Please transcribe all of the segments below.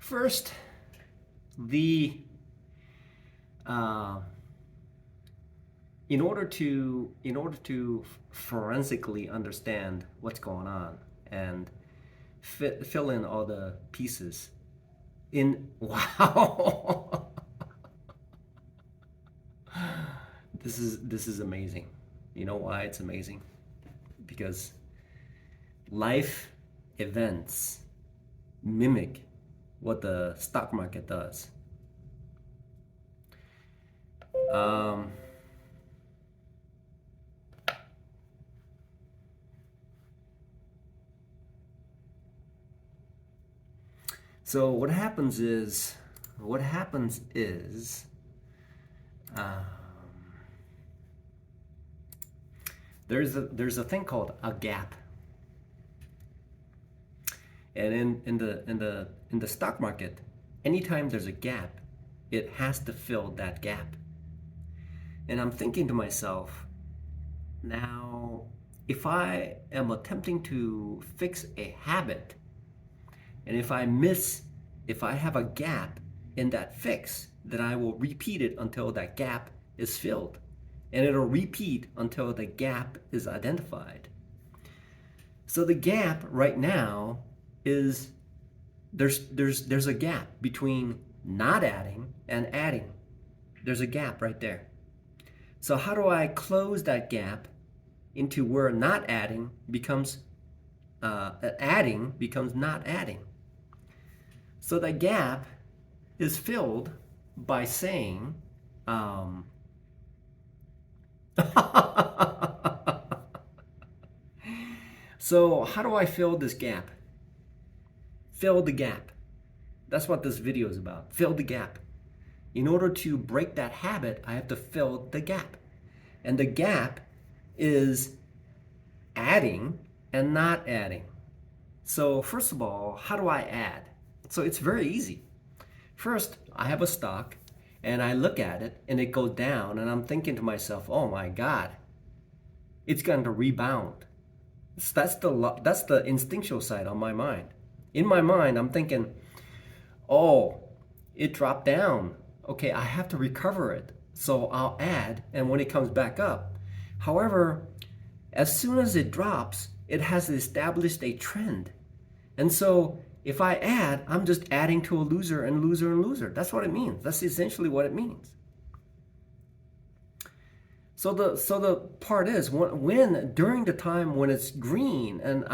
First, the uh, in order to forensically understand what's going on and fill in all the pieces in wow. This is amazing. You know why it's amazing? Because life events mimic what the stock market does. Um, so what happens is um, there's a thing called a gap, and in the stock market, anytime there's a gap, it has to fill that gap. And I'm thinking to myself, now, if I am attempting to fix a habit, and if I have a gap in that fix, then I will repeat it until that gap is filled. And it'll repeat until the gap is identified. So the gap right now is there's a gap between not adding and adding. There's a gap right there. So how do I close that gap into where not adding becomes adding becomes not adding? So the gap is filled by saying, so how do I fill this gap? Fill the gap. That's what this video is about. Fill the gap. In order to break that habit, I have to fill the gap. And the gap is adding and not adding. So first of all, how do I add? So it's very easy. First, I have a stock and I look at it and it goes down and I'm thinking to myself, oh my God, it's going to rebound. That's the instinctual side on my mind. In my mind, I'm thinking, oh, it dropped down. Okay, I have to recover it. So I'll add, and when it comes back up. However, as soon as it drops, it has established a trend. And so if I add, I'm just adding to a loser and loser and loser. That's what it means. That's essentially what it means. So the part is when during the time when it's green and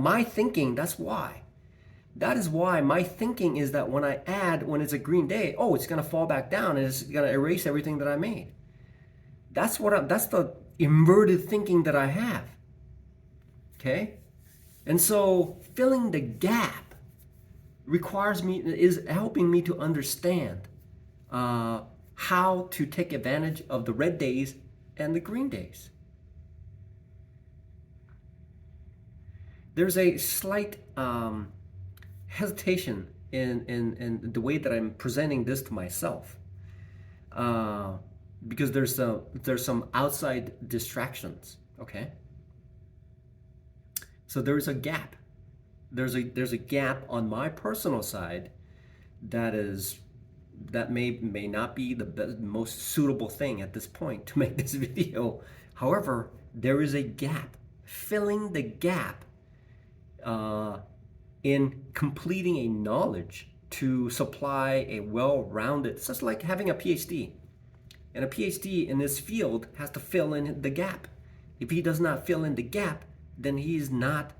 my thinking, that's why. That is why my thinking is that when I add, when it's a green day, oh, it's going to fall back down and it's going to erase everything that I made. That's the inverted thinking that I have. Okay? And so filling the gap is helping me to understand how to take advantage of the red days and the green days. There's a slight hesitation in the way that I'm presenting this to myself, because there's some outside distractions. Okay, so there's a gap. There's a gap on my personal side that may not be the most suitable thing at this point to make this video. However, there is a gap. Filling the gap in completing a knowledge to supply a well-rounded, it's just like having a PhD. And a PhD in this field has to fill in the gap. If he does not fill in the gap, then he is not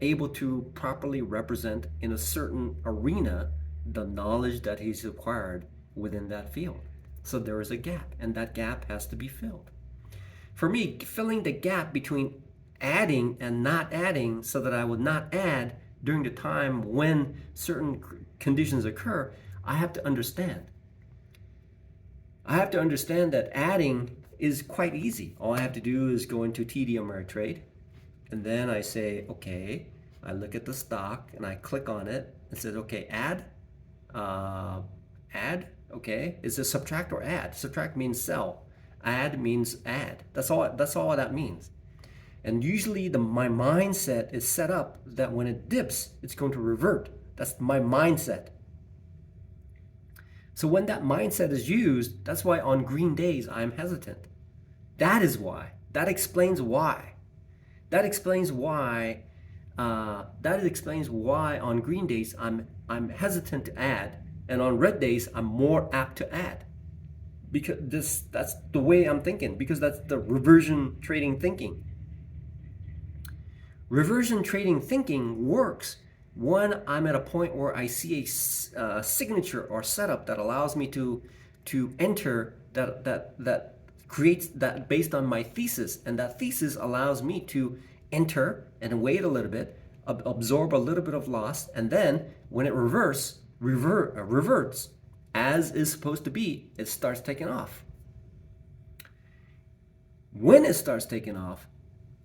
able to properly represent in a certain arena the knowledge that he's acquired within that field. So there is a gap, and that gap has to be filled. For me, filling the gap between adding and not adding so that I would not add during the time when certain conditions occur, I have to understand. I have to understand that adding is quite easy. All I have to do is go into TD Ameritrade, and then I say, okay, I look at the stock and I click on it and says, okay, add, okay. Is it subtract or add? Subtract means sell. Add means add. That's all that means. And usually my mindset is set up that when it dips, it's going to revert. That's my mindset. So when that mindset is used, that's why on green days I'm hesitant. That is why. That explains why. That explains why. That explains why on green days I'm hesitant to add, and on red days I'm more apt to add. Because that's the way I'm thinking. Because that's the reversion trading thinking. Reversion trading thinking works when I'm at a point where I see a signature or setup that allows me to enter that creates that based on my thesis, and that thesis allows me to enter and wait a little bit, absorb a little bit of loss, and then when it reverts as is supposed to be, it starts taking off. When it starts taking off,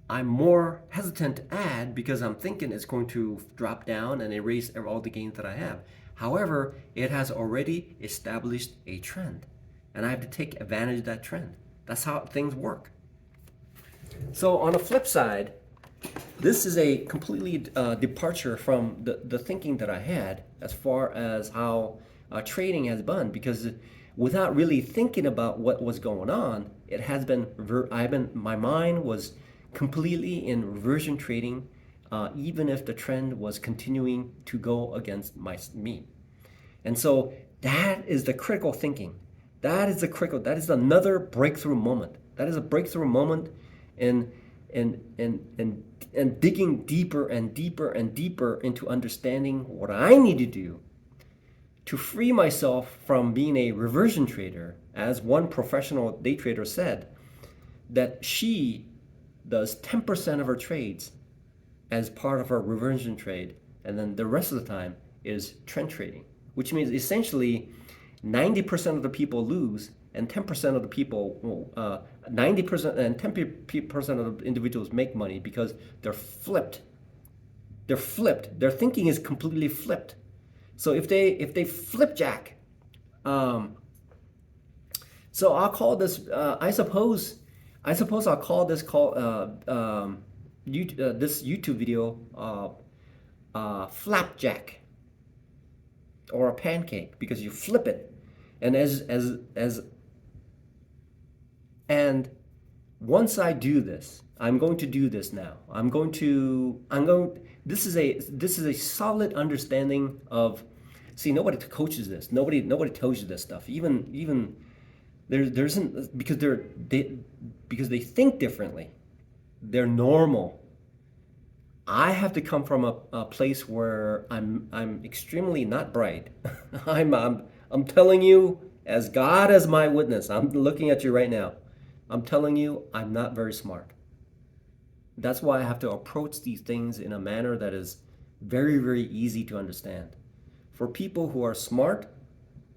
I'm more hesitant to add because I'm thinking it's going to drop down and erase all the gains that I have. However, it has already established a trend, and I have to take advantage of that trend. That's how things work. So on the flip side, this is a completely departure from the thinking that I had as far as how trading has been, because without really thinking about what was going on, it has been, my mind was completely in reversion trading, even if the trend was continuing to go against me. And so that is the critical thinking. That is another breakthrough moment. That is a breakthrough moment in digging deeper and deeper and deeper into understanding what I need to do to free myself from being a reversion trader. As one professional day trader said, that she does 10% of her trades as part of her reversion trade, and then the rest of the time is trend trading, which means essentially 90% of the people lose, and 10% of the people, 90% and 10% of the individuals make money because they're flipped. They're flipped. Their thinking is completely flipped. So if they flipjack, so I'll call this. I suppose I'll call this this YouTube video flapjack or a pancake, because you flip it, and and once I do this, I'm going to do this now. This is a solid understanding of. See, nobody coaches this. Nobody tells you this stuff. Even there isn't, because they think differently. They're normal. I have to come from a place where I'm extremely not bright. I'm telling you, as God as my witness, I'm looking at you right now. I'm telling you, I'm not very smart. That's why I have to approach these things in a manner that is very, very easy to understand. For people who are smart,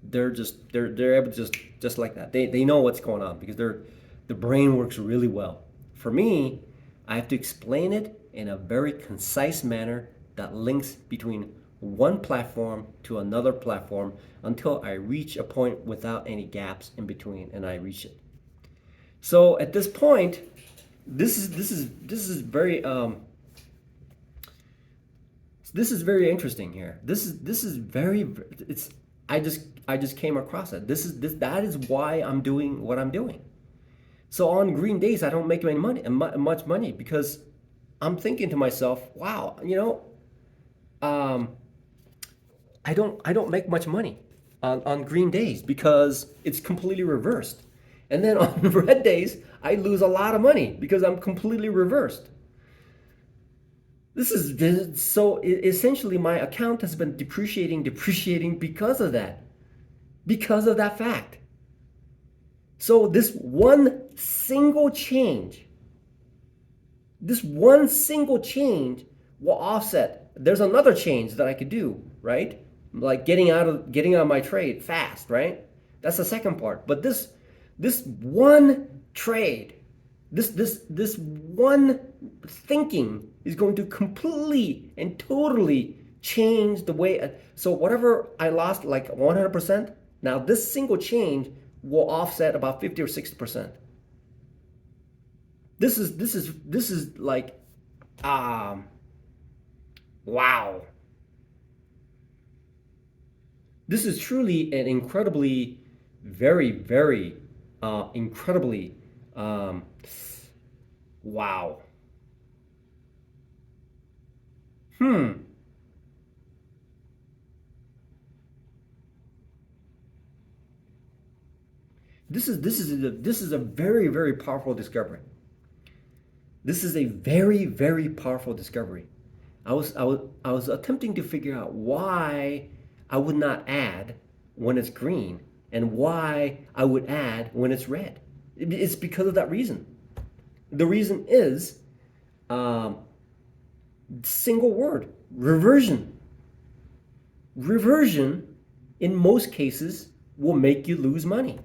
they're able to just like that. They know what's going on because the brain works really well. For me, I have to explain it in a very concise manner that links between one platform to another platform until I reach a point without any gaps in between, and I reach it. So at this point, this is very very interesting here. This is very, it's I just came across it. That is why I'm doing what I'm doing. So on green days, I don't make any money, much money, because I'm thinking to myself, wow, I don't make much money on green days because it's completely reversed. And then on red days, I lose a lot of money because I'm completely reversed. So essentially my account has been depreciating because of that fact. So this one single change will offset. There's another change that I could do, right? Like getting out of my trade fast, right? That's the second part. But this one trade, this one thinking is going to completely and totally change the way. So whatever I lost, like 100%, now this single change will offset about 50 or 60%. This is like, um, wow. This is truly an incredibly, very, very, incredibly, um, wow. Hmm. This is a very, very powerful discovery. This is a very, very powerful discovery. I was attempting to figure out why I would not add when it's green and why I would add when it's red. It's because of that reason. The reason is, um, single word, reversion. Reversion, in most cases, will make you lose money.